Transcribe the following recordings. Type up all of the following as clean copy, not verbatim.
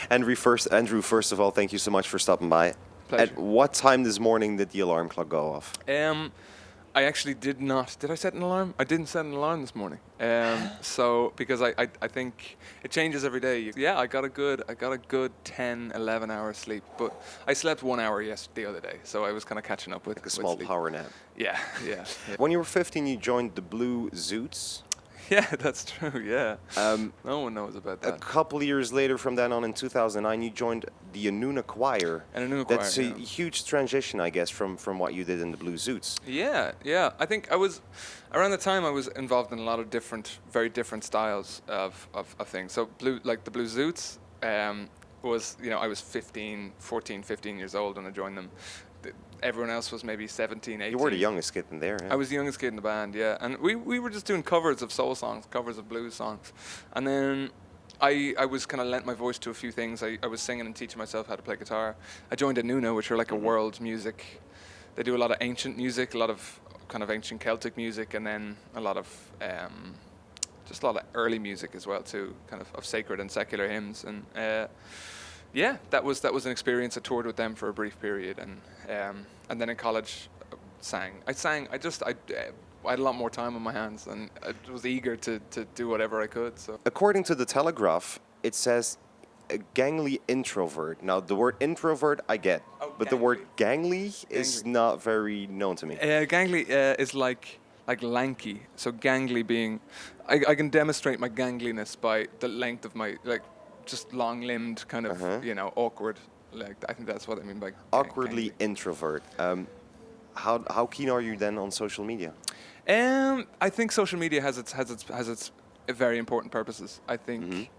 Andrew, first of all, thank you so much for stopping by. Pleasure. At what time this morning did the alarm clock go off? I actually did not. Did I set an alarm? I didn't set an alarm this morning. So because I think it changes every day. Yeah, I got a good 10, 11 hours sleep. But I slept 1 hour the other day, so I was kind of catching up with Like a small sleep. power nap. Yeah. When you were 15, you joined the Blue Zoots. Yeah, that's true. Yeah. No one knows about A that. couple years later, from then on in 2009, you joined the Anuna Choir. And Anuna Choir, That's a huge transition, I guess, from what you did in the Blue Zoots. Yeah. I think I was around the time I was involved in a lot of very different styles of things. So the Blue Zoots was, I was 15 years old when I joined them. Everyone else was maybe 17, 18. You were the youngest kid in there. Yeah? I was the youngest kid in the band, yeah. And we were just doing covers of soul songs, covers of blues songs. And then I was kind of lent my voice to a few things. I was singing and teaching myself how to play guitar. I joined Anuna, which are like a world music. They do a lot of ancient music, a lot of kind of ancient Celtic music, and then a lot of just a lot of early music as well too, kind of sacred and secular hymns. And yeah, that was an experience. I toured with them for a brief period, and then in college, sang. I had a lot more time on my hands, and I was eager to do whatever I could. So According to the Telegraph, it says a gangly introvert. Now, the word introvert I get, but the word gangly is not very known to me. Gangly is like lanky. So gangly being, I can demonstrate my gangliness by the length of my just long-limbed, kind of awkward. I think that's what I mean by Awkwardly gangly. introvert. How keen are you then on social media? I think social media has its very important purposes. I think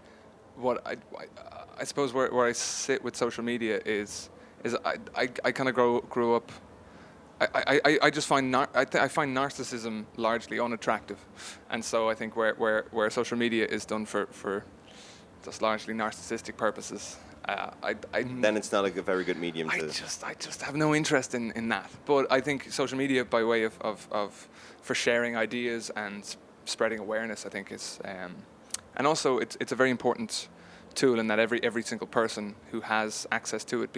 what I suppose where I sit with social media is I kind of grew up. I just find I find narcissism largely unattractive, and so I think where social media is done for just largely narcissistic purposes. Then it's not a very good medium to... I just have no interest in that. But I think social media, by way of for sharing ideas and spreading awareness, I think is, and also it's a very important tool in that every single person who has access to it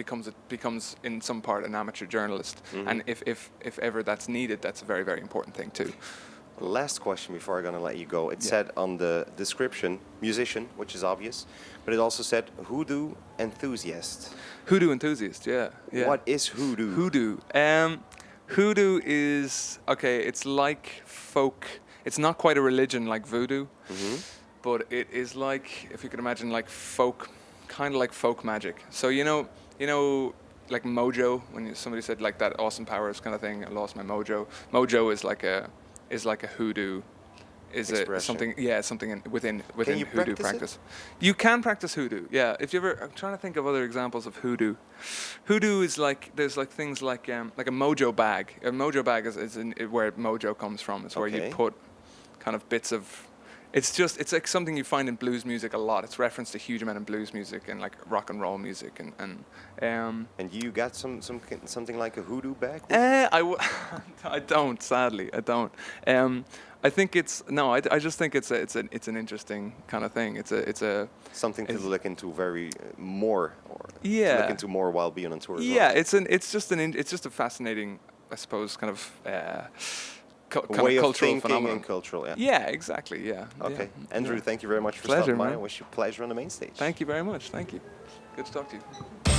becomes in some part an amateur journalist. And if ever that's needed, that's a very, very important thing too. Last question before I'm going to let you go. It said on the description, musician, which is obvious, but it also said hoodoo enthusiast. Hoodoo enthusiast, yeah. What is hoodoo? Hoodoo is, it's like folk. It's not quite a religion like voodoo, but it is like, if you can imagine, like folk, kind of like folk magic. So you know, like mojo, when somebody said like that Austin Powers kind of thing, I lost my mojo. Mojo is like a hoodoo, something within hoodoo practice. You can practice hoodoo, yeah. If you ever, I'm trying to think of other examples of hoodoo. Hoodoo is there's things like a mojo bag. A mojo bag is where mojo comes from. It's where you put kind of bits of. It's like something you find in blues music a lot. It's referenced a huge amount in blues music and like rock and roll music and. And you got something like a hoodoo bag? I don't. Sadly, I don't. I think I just think it's an interesting kind of thing. It's a something to look into more while being on tour. Yeah, it's just a fascinating, I suppose, kind of. Way of cultural thinking phenomenon. And cultural, yeah. Yeah, exactly, yeah. Okay. Andrew, thank you very much for Pleasure, stopping by. man. I wish you pleasure on the main stage. Thank you very much. Thank you. Good to talk to you.